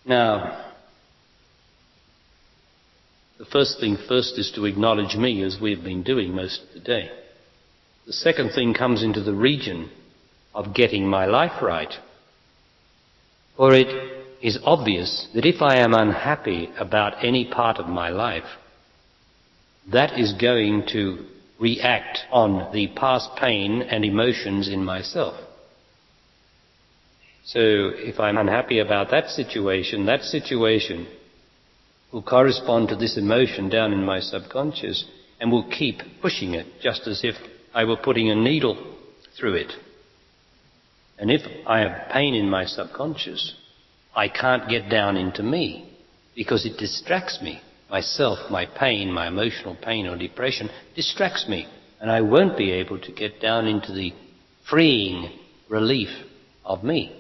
Now, the first thing first is to acknowledge me, as we've been doing most of the day. The second thing comes into the region of getting my life right. For it is obvious that if I am unhappy about any part of my life, that is going to react on the past pain and emotions in myself. So if I'm unhappy about that situation will correspond to this emotion down in my subconscious and will keep pushing it, just as if I were putting a needle through it. And if I have pain in my subconscious, I can't get down into me because it distracts me. Myself, my pain, my emotional pain or depression distracts me, and I won't be able to get down into the freeing relief of me.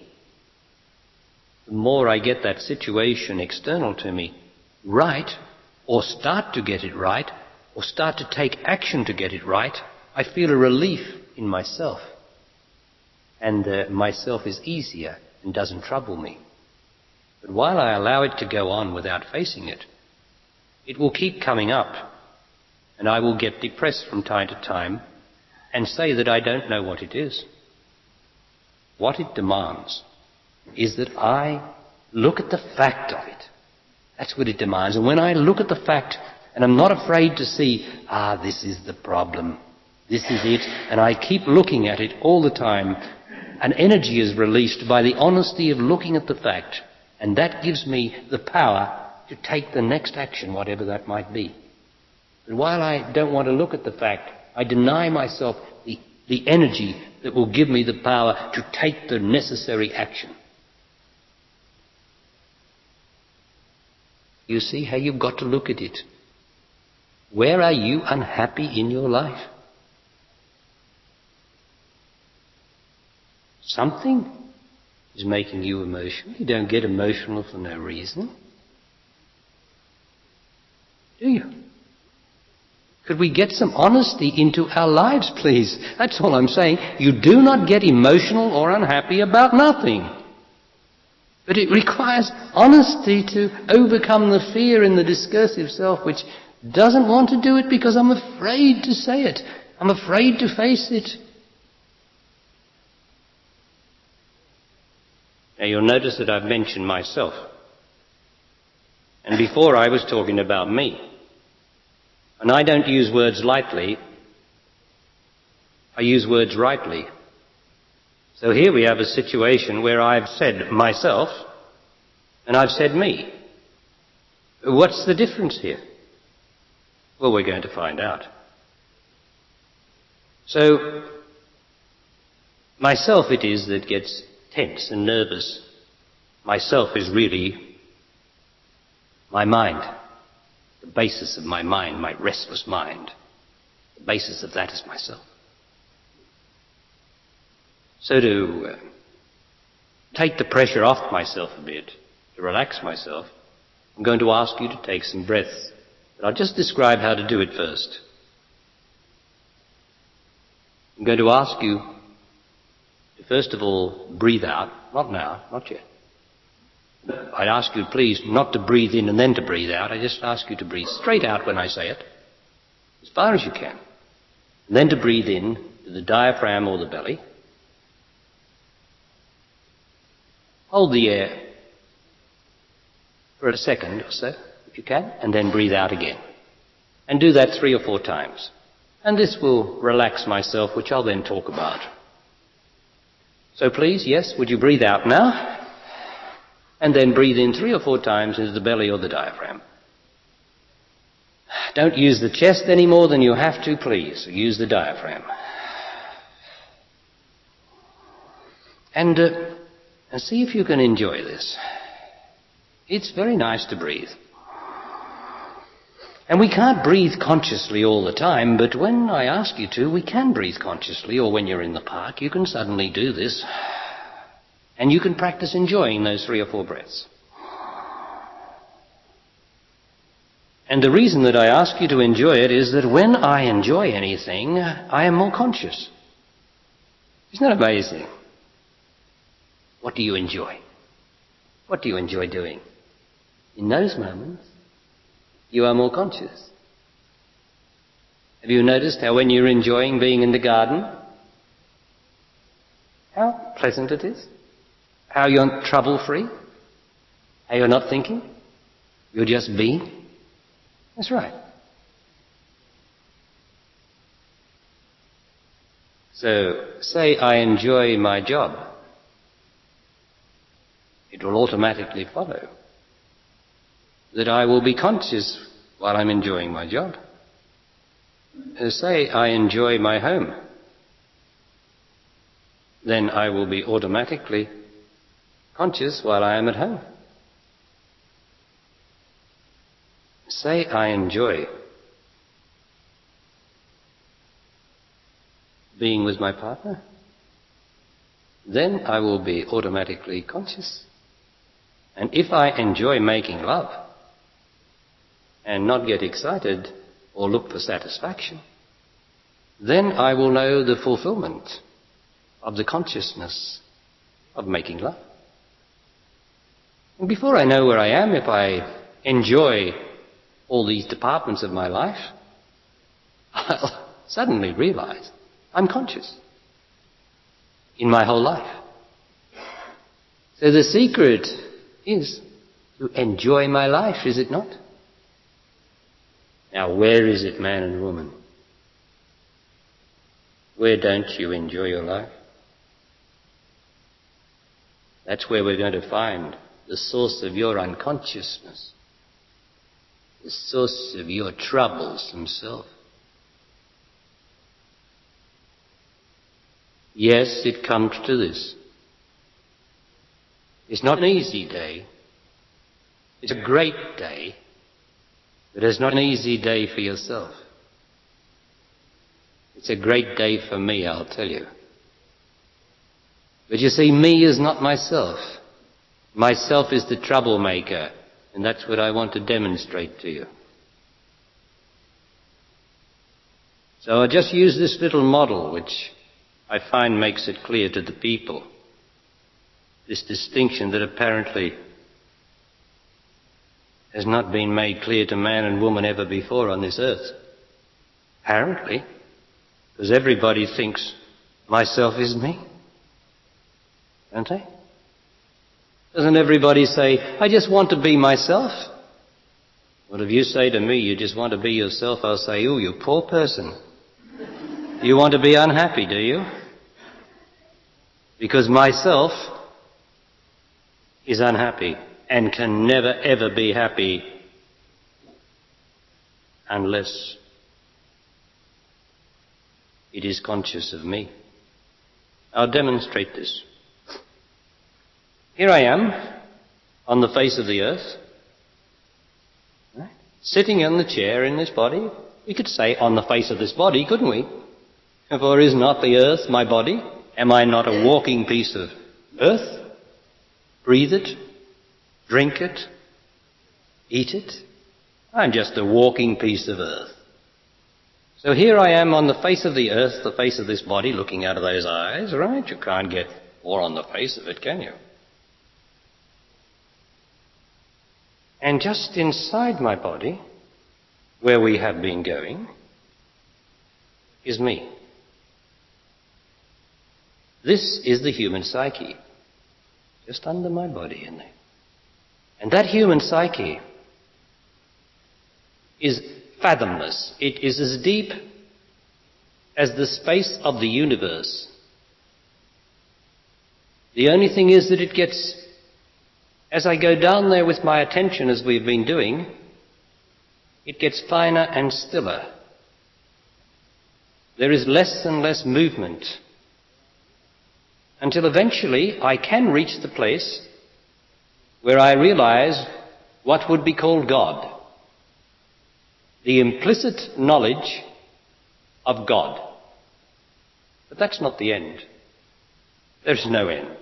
The more I get that situation external to me right, or start to get it right, or start to take action to get it right, I feel a relief in myself. And myself is easier and doesn't trouble me. But while I allow it to go on without facing it, it will keep coming up, and I will get depressed from time to time and say that I don't know what it is. What it demands is that I look at the fact of it. That's what it demands. And when I look at the fact, and I'm not afraid to see, this is the problem, this is it, and I keep looking at it all the time, an energy is released by the honesty of looking at the fact, and that gives me the power to take the next action, whatever that might be. But while I don't want to look at the fact, I deny myself the energy that will give me the power to take the necessary action. You see how you've got to look at it. Where are you unhappy in your life? Something is making you emotional. You don't get emotional for no reason. Do you? Could we get some honesty into our lives, please? That's all I'm saying. You do not get emotional or unhappy about nothing. But it requires honesty to overcome the fear in the discursive self which doesn't want to do it because I'm afraid to say it. I'm afraid to face it. Now you'll notice that I've mentioned myself. And before I was talking about me. And I don't use words lightly. I use words rightly. So here we have a situation where I've said myself and I've said me. What's the difference here? Well, we're going to find out. So, myself it is that gets tense and nervous. Myself is really my mind. The basis of my mind, my restless mind. The basis of that is myself. So to take the pressure off myself a bit, to relax myself, I'm going to ask you to take some breaths. But I'll just describe how to do it first. I'm going to ask you to first of all breathe out. Not now, not yet. I'd ask you please not to breathe in and then to breathe out. I just ask you to breathe straight out when I say it, as far as you can. And then to breathe in to the diaphragm or the belly. Hold the air for a second or so, if you can, and then breathe out again. And do that 3 or 4 times. And this will relax myself, which I'll then talk about. So please, yes, would you breathe out now? And then breathe in 3 or 4 times into the belly or the diaphragm. Don't use the chest any more than you have to, please. Use the diaphragm. And see if you can enjoy this. It's very nice to breathe. And we can't breathe consciously all the time, but when I ask you to, we can breathe consciously, or when you're in the park, you can suddenly do this. And you can practice enjoying those 3 or 4 breaths. And the reason that I ask you to enjoy it is that when I enjoy anything, I am more conscious. Isn't that amazing? What do you enjoy? What do you enjoy doing? In those moments, you are more conscious. Have you noticed how when you're enjoying being in the garden, how pleasant it is? How you're trouble-free? How you're not thinking? You're just being? That's right. So, say I enjoy my job. It will automatically follow that I will be conscious while I'm enjoying my job. Say I enjoy my home. Then I will be automatically conscious while I am at home. Say I enjoy being with my partner. Then I will be automatically conscious. And if I enjoy making love and not get excited or look for satisfaction, then I will know the fulfillment of the consciousness of making love. And before I know where I am, if I enjoy all these departments of my life, I'll suddenly realize I'm conscious in my whole life. So the secret is to enjoy my life, is it not? Now, where is it, man and woman? Where don't you enjoy your life? That's where we're going to find the source of your unconsciousness, the source of your troubles themselves. Yes, it comes to this. It's not an easy day. It's a great day. But it's not an easy day for yourself. It's a great day for me, I'll tell you. But you see, me is not myself. Myself is the troublemaker, and that's what I want to demonstrate to you. So I'll just use this little model, which I find makes it clear to the people. This distinction that apparently has not been made clear to man and woman ever before on this earth. Apparently, because everybody thinks myself is me, don't they? Doesn't everybody say, I just want to be myself? Well, if you say to me, you just want to be yourself, I'll say, oh, you poor person. You want to be unhappy, do you? Because myself is unhappy and can never ever be happy unless it is conscious of me. I'll demonstrate this. Here I am on the face of the earth, right? Sitting in the chair in this body. We could say on the face of this body, couldn't we? For is not the earth my body? Am I not a walking piece of earth? Breathe it, drink it, eat it. I'm just a walking piece of earth. So here I am on the face of the earth, the face of this body, looking out of those eyes, right? You can't get more on the face of it, can you? And just inside my body, where we have been going, is me. This is the human psyche, just under my body in there. And that human psyche is fathomless. It is as deep as the space of the universe. The only thing is that it gets, as I go down there with my attention as we've been doing, it gets finer and stiller. There is less and less movement until eventually I can reach the place where I realize what would be called God. The implicit knowledge of God. But that's not the end. There's no end.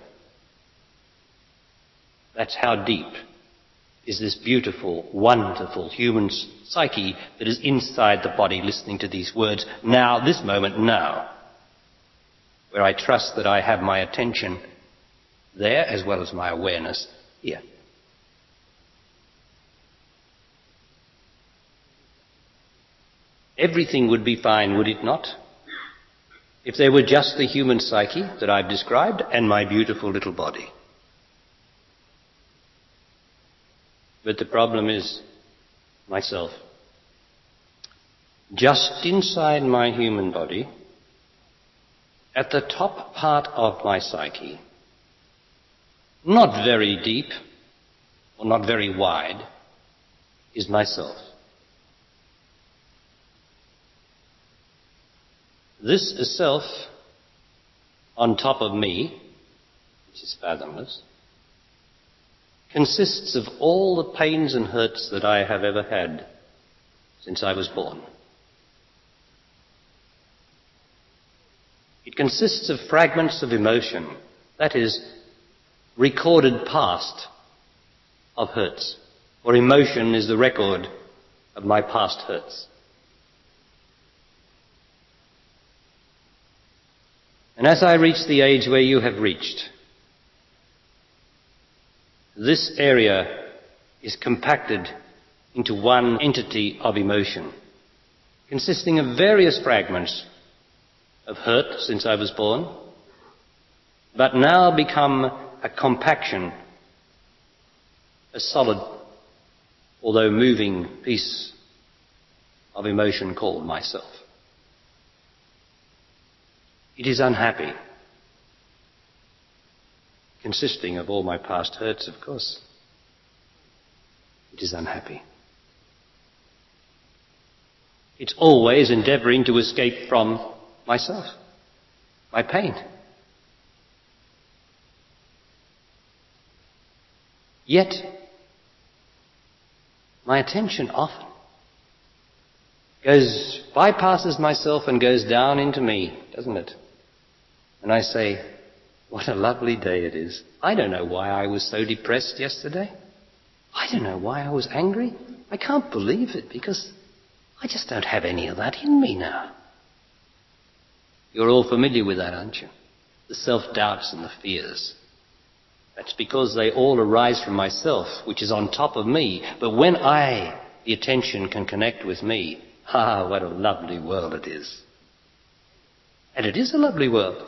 That's how deep is this beautiful, wonderful human psyche that is inside the body listening to these words now, this moment now, where I trust that I have my attention there as well as my awareness here. everything would be fine, would it not? If there were just the human psyche that I've described and my beautiful little body. But the problem is myself. Just inside my human body, at the top part of my psyche, not very deep or not very wide, is myself. This self on top of me, which is fathomless, consists of all the pains and hurts that I have ever had since I was born. It consists of fragments of emotion, that is, recorded past of hurts, or emotion is the record of my past hurts. And as I reach the age where you have reached, this area is compacted into one entity of emotion, consisting of various fragments of hurt since I was born, but now become a compaction, a solid, although moving piece of emotion called myself. It is unhappy, consisting of all my past hurts, of course. It is unhappy. It's always endeavouring to escape from myself, my pain. Yet, my attention often bypasses myself and goes down into me, doesn't it? And I say, what a lovely day it is. I don't know why I was so depressed yesterday. I don't know why I was angry. I can't believe it because I just don't have any of that in me now. You're all familiar with that, aren't you? The self-doubts and the fears. That's because they all arise from myself, which is on top of me. But when the attention can connect with me, what a lovely world it is. And it is a lovely world.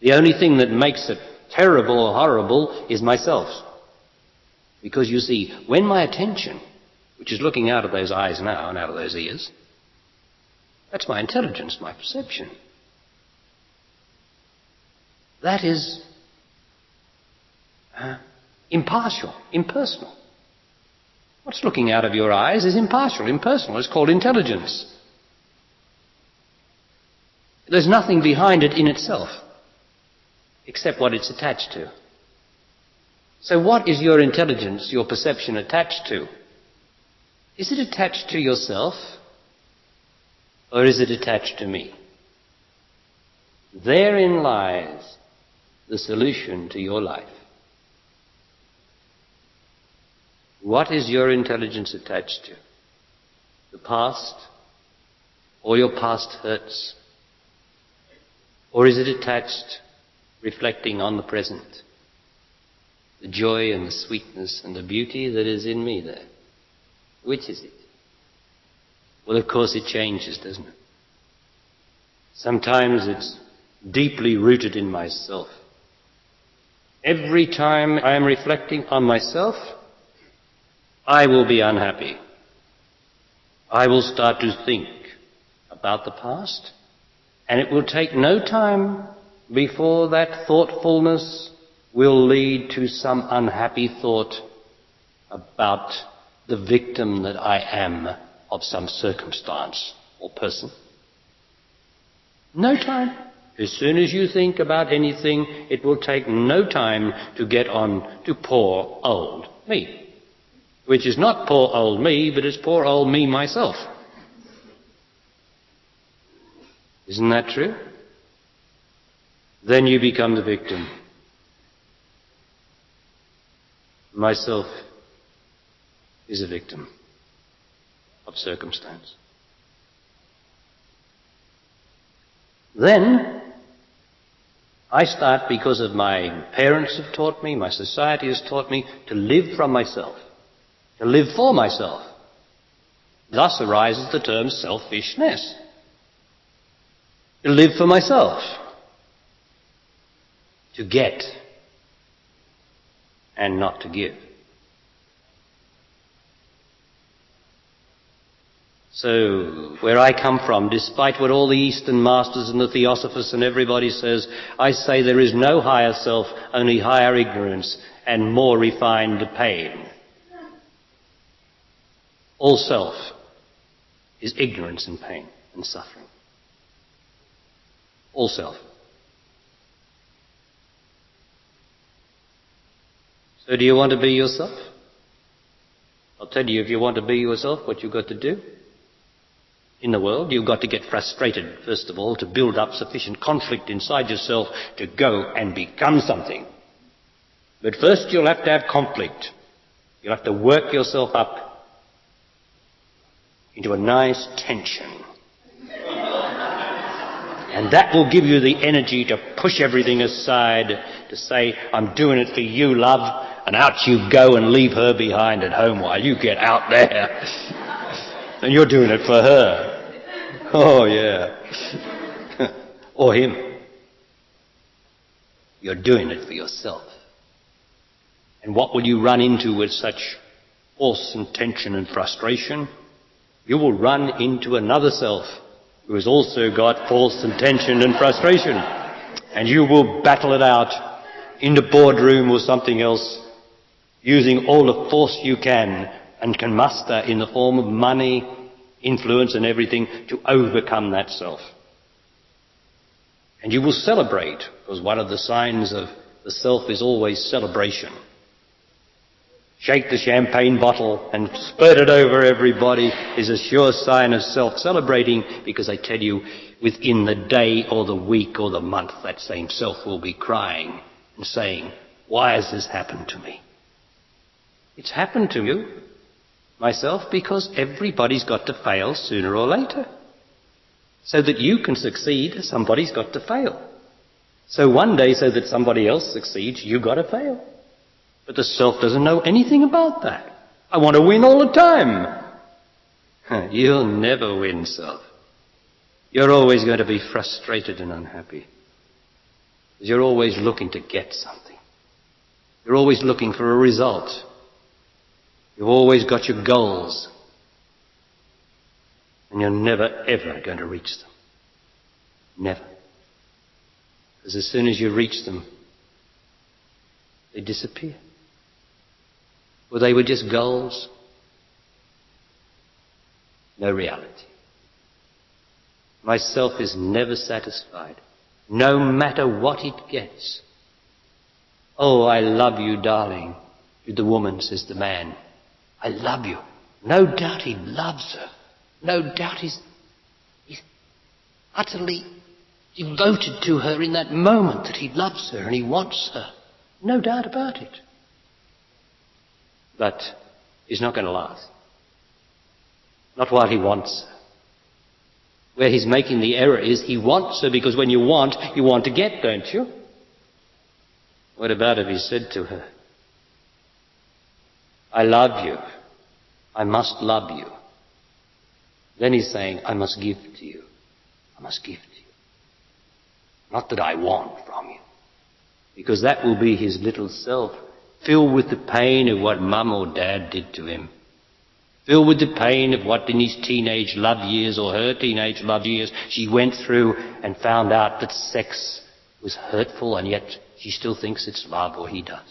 The only thing that makes it terrible or horrible is myself. Because you see, when my attention, which is looking out of those eyes now and out of those ears, that's my intelligence, my perception. That is impartial, impersonal. What's looking out of your eyes is impartial, impersonal. It's called intelligence. There's nothing behind it in itself, except what it's attached to. So what is your intelligence, your perception attached to? Is it attached to yourself, or is it attached to me? Therein lies the solution to your life. What is your intelligence attached to? The past, or your past hurts? Or is it attached, reflecting on the present? The joy and the sweetness and the beauty that is in me there. Which is it? Well, of course it changes, doesn't it? Sometimes it's deeply rooted in myself. Every time I am reflecting on myself, I will be unhappy. I will start to think about the past, and it will take no time before that thoughtfulness will lead to some unhappy thought about the victim that I am of some circumstance or person. No time. As soon as you think about anything, it will take no time to get on to poor old me. Which is not poor old me, but it's poor old me myself. Isn't that true? Then you become the victim. Myself is a victim of circumstance. Then I start, because of my parents have taught me, my society has taught me, to live from myself, to live for myself. Thus arises the term selfishness. To live for myself. To get and not to give. So, where I come from, despite what all the Eastern masters and the Theosophists and everybody says, I say there is no higher self, only higher ignorance and more refined pain. All self is ignorance and pain and suffering. All self. So do you want to be yourself? I'll tell you, if you want to be yourself, what you've got to do. In the world, you've got to get frustrated, first of all, to build up sufficient conflict inside yourself to go and become something. But first you'll have to have conflict. You'll have to work yourself up into a nice tension. And that will give you the energy to push everything aside, to say, I'm doing it for you, love, and out you go and leave her behind at home while you get out there. And you're doing it for her. Oh, yeah. Or him. You're doing it for yourself. And what will you run into with such force and tension and frustration? You will run into another self who has also got force and tension and frustration. And you will battle it out in the boardroom or something else, using all the force you can and can muster in the form of money, influence and everything to overcome that self. And you will celebrate, because one of the signs of the self is always celebration. Shake the champagne bottle and spurt it over everybody is a sure sign of self-celebrating, because I tell you, within the day or the week or the month, that same self will be crying and saying, why has this happened to me? It's happened to you, myself, because everybody's got to fail sooner or later. So that you can succeed, somebody's got to fail. So one day, so that somebody else succeeds, you've got to fail. But the self doesn't know anything about that. I want to win all the time. You'll never win, self. You're always going to be frustrated and unhappy. Because you're always looking to get something. You're always looking for a result. You've always got your goals. And you're never, ever going to reach them. Never. Because as soon as you reach them, they disappear. Or they were just goals. No reality. Myself is never satisfied, no matter what it gets. Oh, I love you, darling, to the woman, says the man. I love you. No doubt he loves her. No doubt he's utterly devoted to her in that moment, that he loves her and he wants her. No doubt about it. But it's not going to last. Not while he wants her. Where he's making the error is he wants her, because when you want to get, don't you? What about if he said to her, I love you. I must love you. Then he's saying, I must give to you. I must give to you. Not that I want from you. Because that will be his little self, filled with the pain of what mum or dad did to him. Filled with the pain of what in his teenage love years or her teenage love years she went through and found out that sex was hurtful, and yet she still thinks it's love, or he does.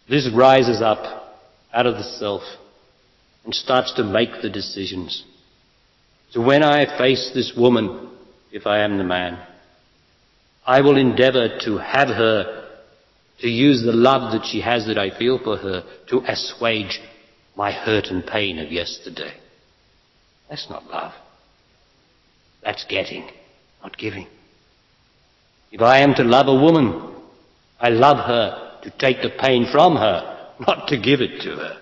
This rises up out of the self and starts to make the decisions. So when I face this woman, if I am the man, I will endeavour to have her, to use the love that she has, that I feel for her, to assuage my hurt and pain of yesterday. That's not love. That's getting, not giving. If I am to love a woman, I love her to take the pain from her, not to give it to her.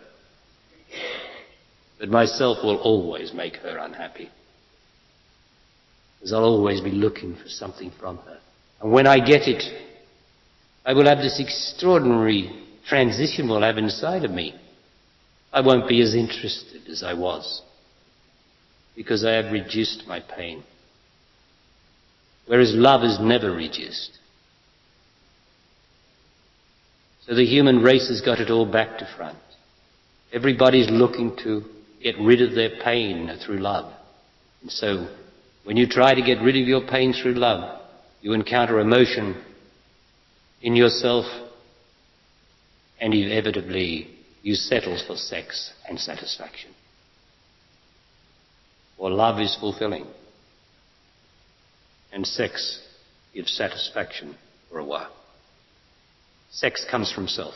But myself will always make her unhappy, because I'll always be looking for something from her. And when I get it, I will have this extraordinary transition will have inside of me. I won't be as interested as I was, because I have reduced my pain. Whereas love is never reduced. So the human race has got it all back to front. Everybody's looking to get rid of their pain through love. And so when you try to get rid of your pain through love, you encounter emotion in yourself, and inevitably you settle for sex and satisfaction. For love is fulfilling, and sex gives satisfaction for a while. Sex comes from self.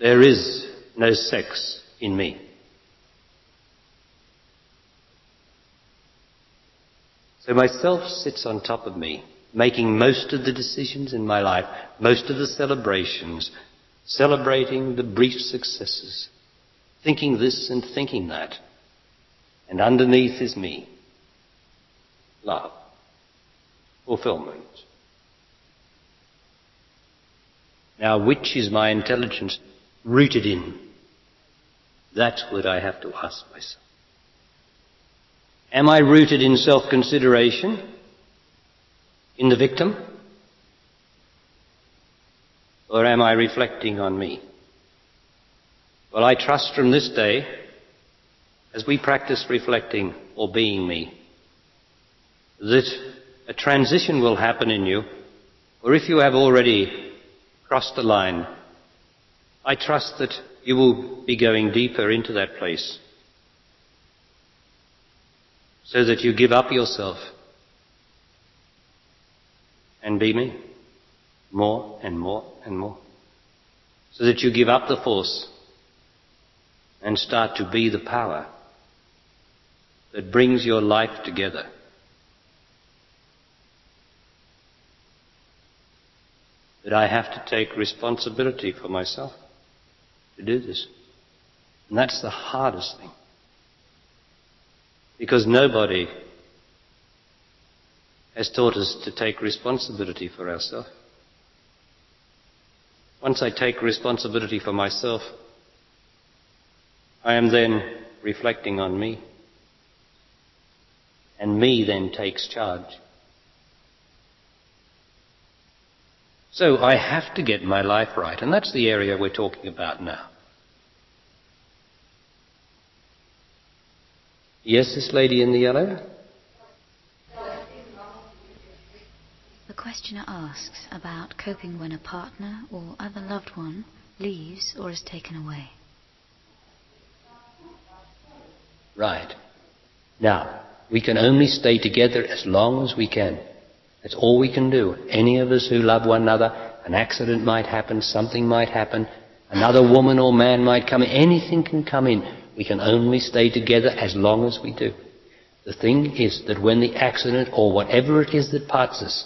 There is no sex in me. So myself sits on top of me, making most of the decisions in my life, most of the celebrations, celebrating the brief successes, thinking this and thinking that. And underneath is me. Love. Fulfillment. Now, which is my intelligence rooted in? That's what I have to ask myself. Am I rooted in self-consideration? In the victim? Or am I reflecting on me? Well, I trust from this day, as we practice reflecting or being me, that a transition will happen in you, or if you have already crossed the line, I trust that you will be going deeper into that place, so that you give up yourself and be me, more and more and more, so that you give up the force and start to be the power that brings your life together. That I have to take responsibility for myself to do this. And that's the hardest thing. Because nobody has taught us to take responsibility for ourselves. Once I take responsibility for myself, I am then reflecting on me. And me then takes charge. So I have to get my life right, and that's the area we're talking about now. Yes, this lady in the yellow? The questioner asks about coping when a partner or other loved one leaves or is taken away. Right. Now, we can only stay together as long as we can. That's all we can do. Any of us who love one another, an accident might happen, something might happen, another woman or man might come in, anything can come in. We can only stay together as long as we do. The thing is that when the accident or whatever it is that parts us,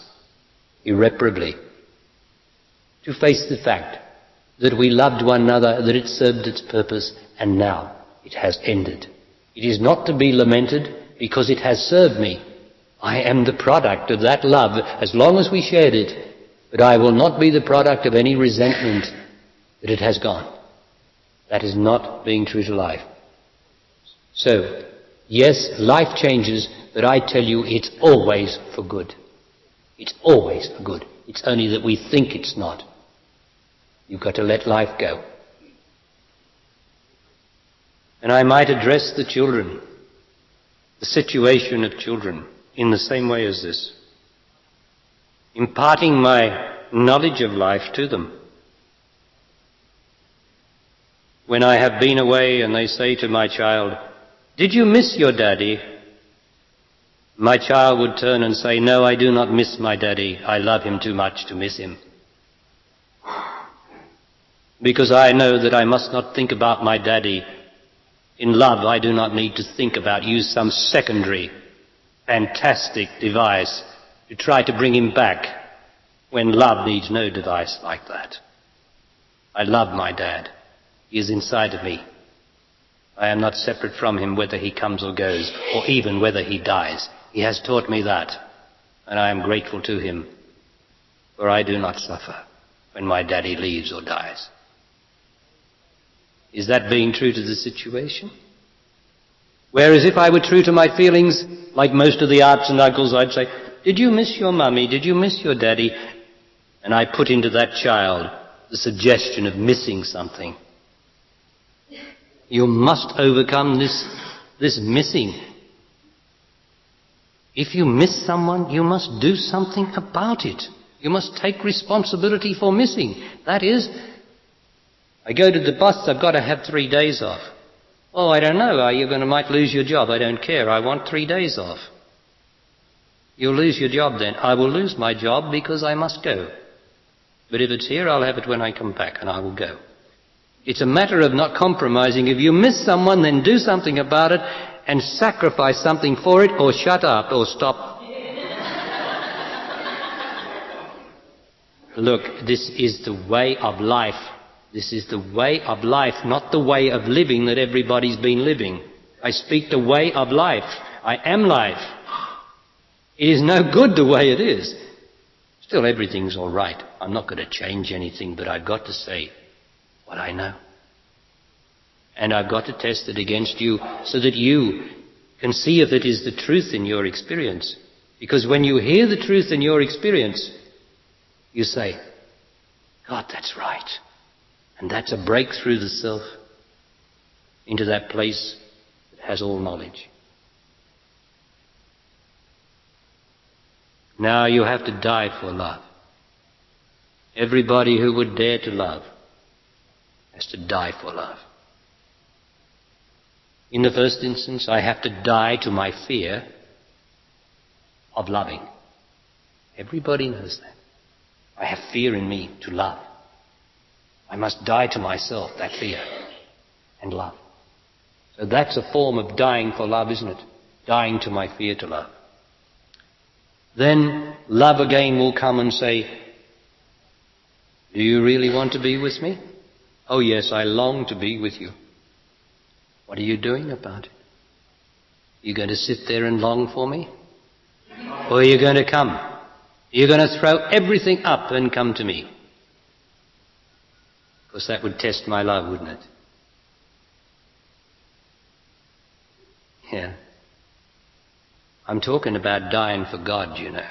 irreparably, to face the fact that we loved one another, that it served its purpose, and now it has ended. It is not to be lamented because it has served me. I am the product of that love as long as we shared it, but I will not be the product of any resentment that it has gone. That is not being true to life. So, yes, life changes, but I tell you it's always for good. It's always for good. It's only that we think it's not. You've got to let life go. And I might address the children, the situation of children, in the same way as this. Imparting my knowledge of life to them. When I have been away and they say to my child, "Did you miss your daddy?" My child would turn and say, "No, I do not miss my daddy. I love him too much to miss him." Because I know that I must not think about my daddy. In love, I do not need to think about, use some secondary, fantastic device to try to bring him back, when love needs no device like that. I love my dad. He is inside of me. I am not separate from him whether he comes or goes, or even whether he dies. He has taught me that, and I am grateful to him, for I do not suffer when my daddy leaves or dies. Is that being true to the situation? Whereas if I were true to my feelings, like most of the aunts and uncles, I'd say, did you miss your mummy? Did you miss your daddy? And I put into that child the suggestion of missing something. You must overcome this missing. If you miss someone, you must do something about it. You must take responsibility for missing. That is, I go to the boss, I've got to have 3 days off. Oh, I don't know, might lose your job. I don't care, I want 3 days off. You'll lose your job then. I will lose my job because I must go. But if it's here, I'll have it when I come back and I will go. It's a matter of not compromising. If you miss someone, then do something about it and sacrifice something for it, or shut up or stop. Look, this is the way of life. This is the way of life, not the way of living that everybody's been living. I speak the way of life. I am life. It is no good the way it is. Still, everything's all right. I'm not going to change anything, but I've got to say what I know. And I've got to test it against you so that you can see if it is the truth in your experience. Because when you hear the truth in your experience, you say, God, that's right. And that's a break through the self into that place that has all knowledge. Now you have to die for love. Everybody who would dare to love has to die for love. In the first instance, I have to die to my fear of loving. Everybody knows that. I have fear in me to love. I must die to myself, that fear, and love. So that's a form of dying for love, isn't it? Dying to my fear to love. Then love again will come and say, do you really want to be with me? Oh yes, I long to be with you. What are you doing about it? Are you going to sit there and long for me? Or are you going to come? Are you going to throw everything up and come to me? Because that would test my love, wouldn't it? Yeah. I'm talking about dying for God, you know.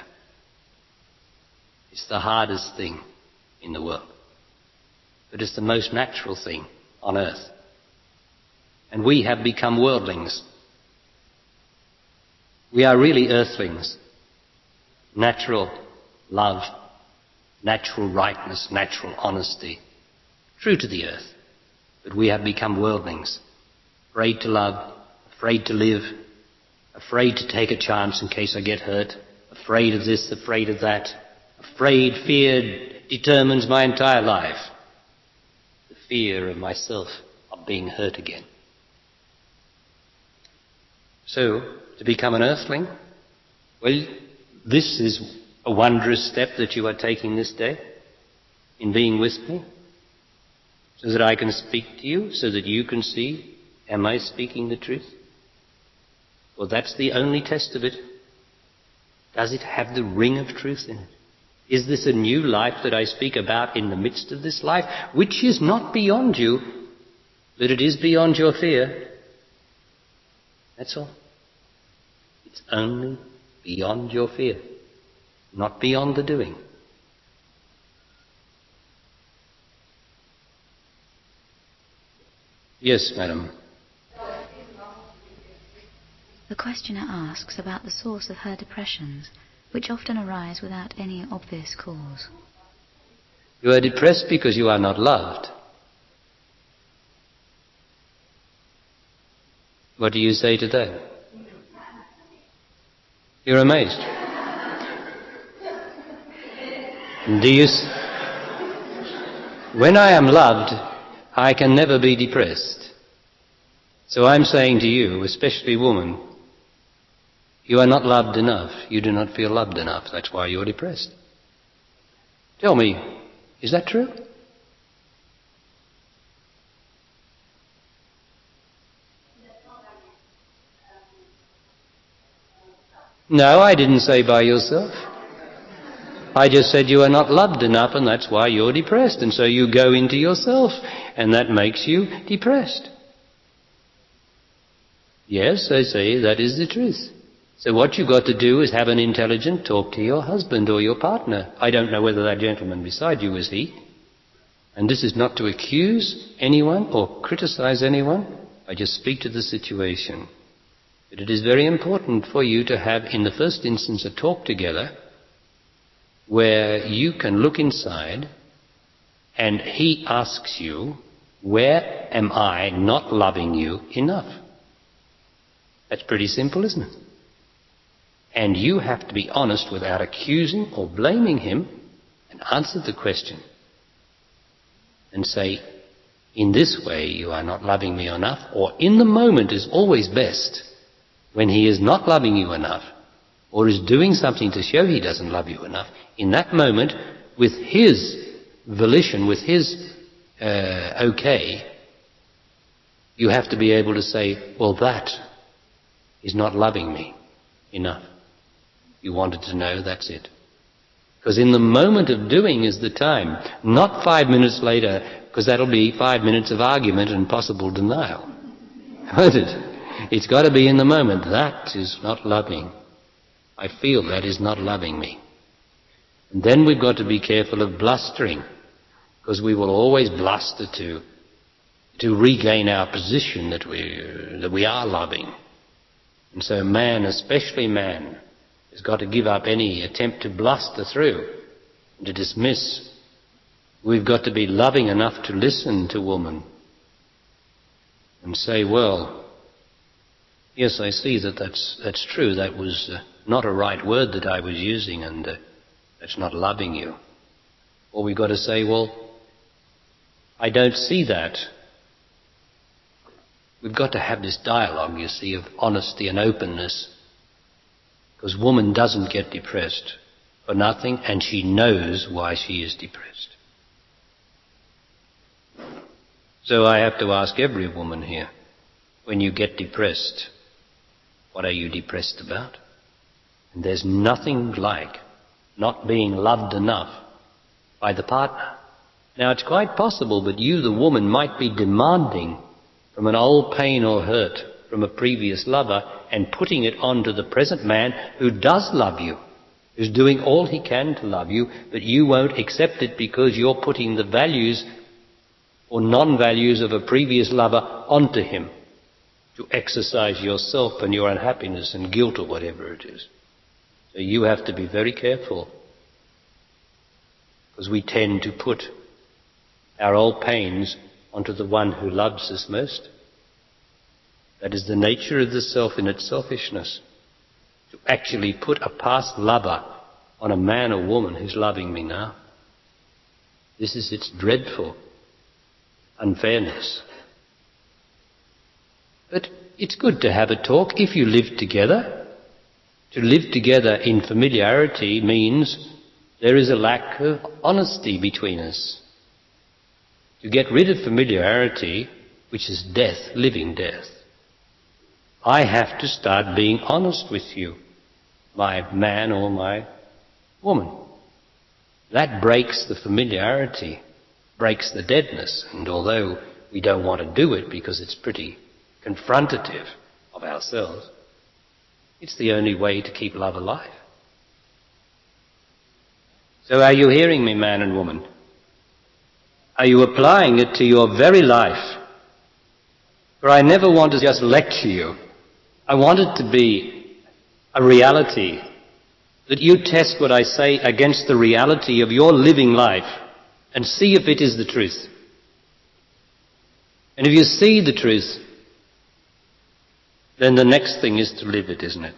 It's the hardest thing in the world. But it's the most natural thing on earth. And we have become worldlings. We are really earthlings. Natural love, natural rightness, natural honesty. True to the earth. But we have become worldlings. Afraid to love, afraid to live, afraid to take a chance in case I get hurt, afraid of this, afraid of that. Afraid, fear determines my entire life. The fear of myself, of being hurt again. So, to become an earthling, well, this is a wondrous step that you are taking this day in being with me, so that I can speak to you, so that you can see, am I speaking the truth? Well, that's the only test of it. Does it have the ring of truth in it? Is this a new life that I speak about in the midst of this life, which is not beyond you, but it is beyond your fear? That's all. It's only beyond your fear, not beyond the doing. Yes, madam. The questioner asks about the source of her depressions, which often arise without any obvious cause. You are depressed because you are not loved. What do you say to that? You're amazed. When I am loved, I can never be depressed. So I'm saying to you, especially woman, you are not loved enough. You do not feel loved enough. That's why you're depressed. Tell me, is that true? No, I didn't say by yourself. I just said you are not loved enough and that's why you're depressed. And so you go into yourself and that makes you depressed. Yes, I say that is the truth. So what you've got to do is have an intelligent talk to your husband or your partner. I don't know whether that gentleman beside you is he. And this is not to accuse anyone or criticize anyone. I just speak to the situation. But it is very important for you to have, in the first instance, a talk together where you can look inside and he asks you, where am I not loving you enough? That's pretty simple, isn't it? And you have to be honest without accusing or blaming him and answer the question and say, in this way you are not loving me enough, or in the moment is always best when he is not loving you enough or is doing something to show he doesn't love you enough. In that moment, with his volition, with his okay, you have to be able to say, well, that is not loving me enough. You wanted to know, that's it. Because in the moment of doing is the time, not 5 minutes later, because that'll be 5 minutes of argument and possible denial. Won't it? It's got to be in the moment. That is not loving. I feel that is not loving me. And then we've got to be careful of blustering, because we will always bluster to regain our position that we are loving. And so man, especially man, has got to give up any attempt to bluster through and to dismiss. We've got to be loving enough to listen to woman and say, well, yes, I see that's true. That was not a right word that I was using, and that's not loving you. Or we've got to say, well, I don't see that. We've got to have this dialogue, you see, of honesty and openness. Because woman doesn't get depressed for nothing, and she knows why she is depressed. So I have to ask every woman here, when you get depressed, what are you depressed about? And there's nothing like not being loved enough by the partner. Now it's quite possible that you, the woman, might be demanding from an old pain or hurt from a previous lover and putting it on to the present man who does love you, who's doing all he can to love you, but you won't accept it because you're putting the values or non-values of a previous lover onto him to exercise yourself and your unhappiness and guilt or whatever it is. So you have to be very careful, because we tend to put our old pains onto the one who loves us most. That is the nature of the self in its selfishness. To actually put a past lover on a man or woman who's loving me now. This is its dreadful unfairness. But it's good to have a talk if you live together. To live together in familiarity means there is a lack of honesty between us. To get rid of familiarity, which is death, living death, I have to start being honest with you, my man or my woman. That breaks the familiarity, breaks the deadness, and although we don't want to do it because it's pretty confrontative of ourselves, it's the only way to keep love alive. So are you hearing me, man and woman? Are you applying it to your very life? For I never want to just lecture you. I want it to be a reality, that you test what I say against the reality of your living life and see if it is the truth. And if you see the truth, then the next thing is to live it, isn't it?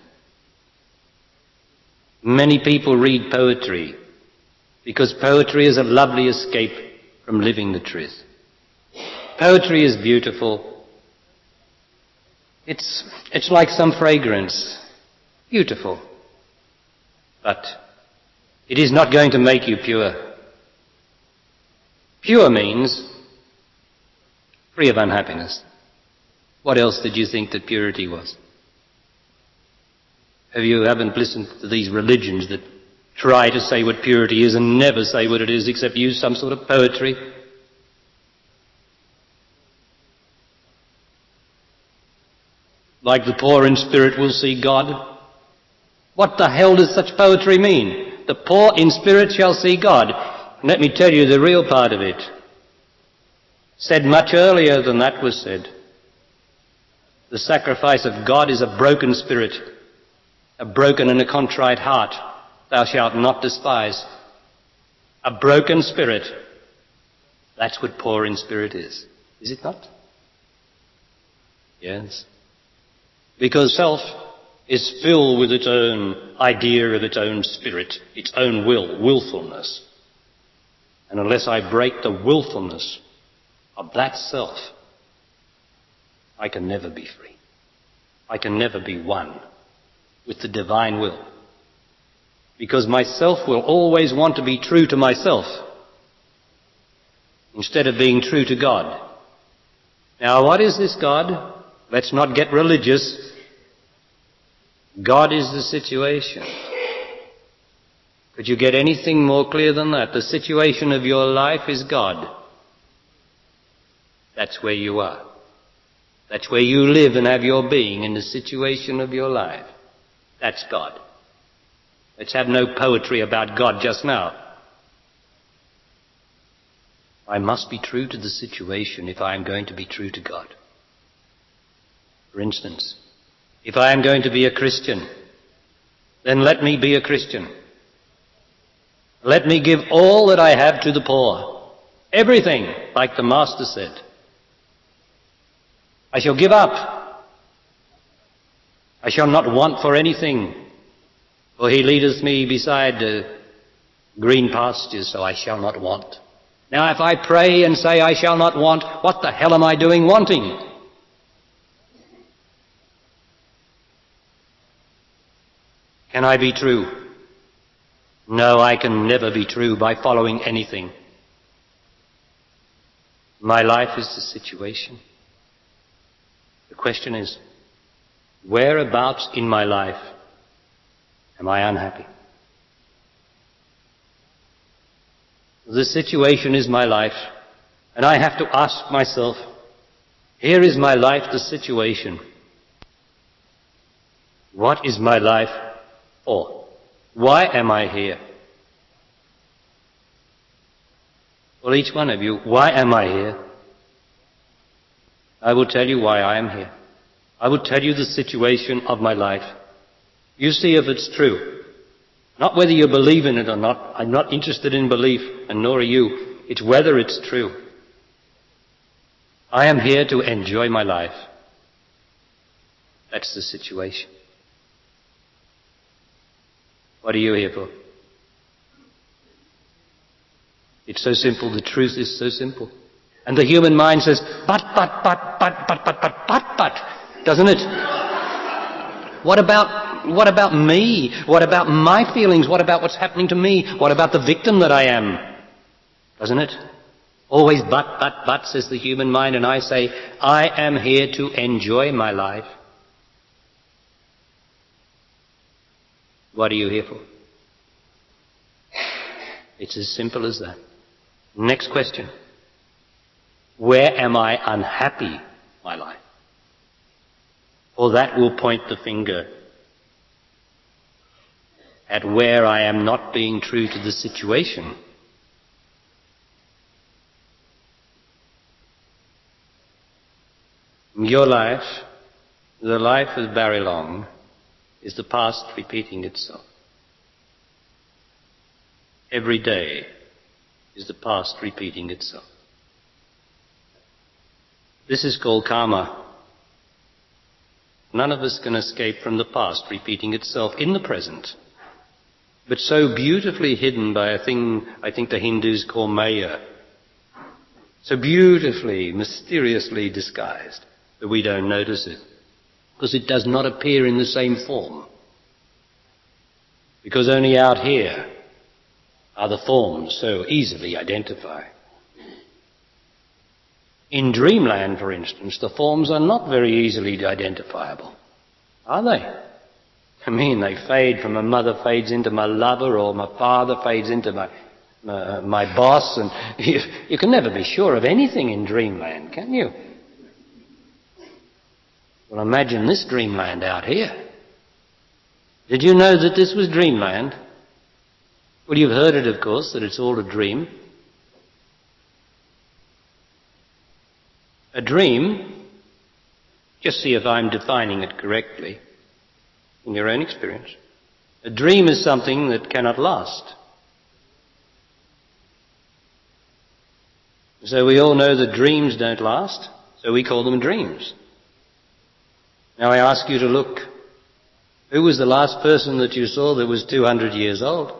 Many people read poetry because poetry is a lovely escape from living the truth. Poetry is beautiful. It's like some fragrance. Beautiful. But it is not going to make you pure. Pure means free of unhappiness. What else did you think that purity was? Haven't listened to these religions that try to say what purity is and never say what it is except use some sort of poetry. Like the poor in spirit will see God. What the hell does such poetry mean? The poor in spirit shall see God. And let me tell you the real part of it. Said much earlier than that was said. The sacrifice of God is a broken spirit, a broken and a contrite heart thou shalt not despise. A broken spirit. That's what poor in spirit is it not? Yes. Because self is filled with its own idea of its own spirit, its own willfulness. And unless I break the willfulness of that self, I can never be free. I can never be one with the divine will. Because myself will always want to be true to myself instead of being true to God. Now, what is this God? Let's not get religious. God is the situation. Could you get anything more clear than that? The situation of your life is God. That's where you are. That's where you live and have your being, in the situation of your life. That's God. Let's have no poetry about God just now. I must be true to the situation if I am going to be true to God. For instance, if I am going to be a Christian, then let me be a Christian. Let me give all that I have to the poor. Everything, like the Master said. I shall give up. I shall not want for anything, for he leadeth me beside green pastures, so I shall not want. Now, if I pray and say I shall not want, what the hell am I doing wanting? Can I be true? No, I can never be true by following anything. My life is the situation. The question is, whereabouts in my life am I unhappy? The situation is my life, and I have to ask myself, here is my life, the situation. What is my life for? Why am I here? Well, each one of you, why am I here? I will tell you why I am here. I will tell you the situation of my life. You see if it's true. Not whether you believe in it or not. I'm not interested in belief, and nor are you. It's whether it's true. I am here to enjoy my life. That's the situation. What are you here for? It's so simple. The truth is so simple. And the human mind says, but, doesn't it? What about me? What about my feelings? What about what's happening to me? What about the victim that I am? Doesn't it? Always but, says the human mind, and I say, I am here to enjoy my life. What are you here for? It's as simple as that. Next question. Where am I unhappy, my life? For that will point the finger at where I am not being true to the situation. Your life, the life of Barry Long, is the past repeating itself. Every day is the past repeating itself. This is called karma. None of us can escape from the past repeating itself in the present, but so beautifully hidden by a thing I think the Hindus call maya, so beautifully, mysteriously disguised that we don't notice it, because it does not appear in the same form. Because only out here are the forms so easily identified. In dreamland, for instance, the forms are not very easily identifiable, are they? I mean, they fade from my mother fades into my lover, or my father fades into my boss, and you can never be sure of anything in dreamland, can you? Well, imagine this dreamland out here. Did you know that this was dreamland? Well, you've heard it, of course, that it's all a dream. A dream, just see if I'm defining it correctly in your own experience. A dream is something that cannot last. So we all know that dreams don't last, so we call them dreams. Now I ask you to look. Who was the last person that you saw that was 200 years old?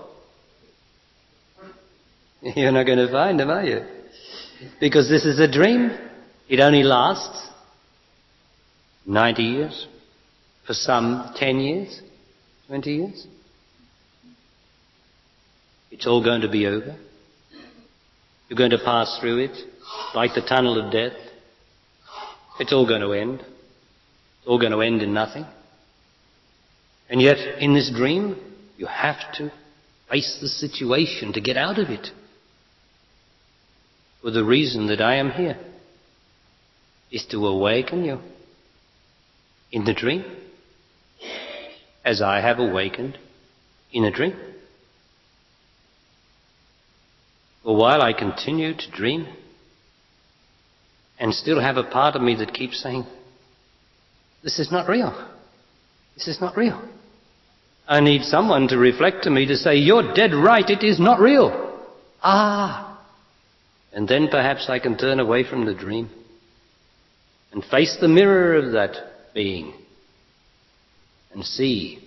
You're not going to find him, are you? Because this is a dream. It only lasts 90 years. For some, 10 years, 20 years. It's all going to be over. You're going to pass through it like the tunnel of death. It's all going to end. It's all going to end in nothing. And yet, in this dream, you have to face the situation to get out of it. For the reason that I am here is to awaken you in the dream, as I have awakened in a dream. For while I continue to dream and still have a part of me that keeps saying, this is not real. This is not real. I need someone to reflect to me to say, you're dead right, it is not real. And then perhaps I can turn away from the dream and face the mirror of that being and see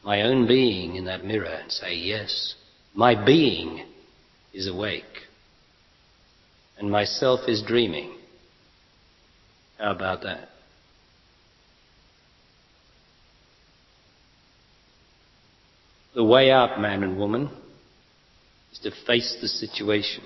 my own being in that mirror and say, yes, my being is awake and myself is dreaming. How about that? The way out, man and woman, is to face the situation.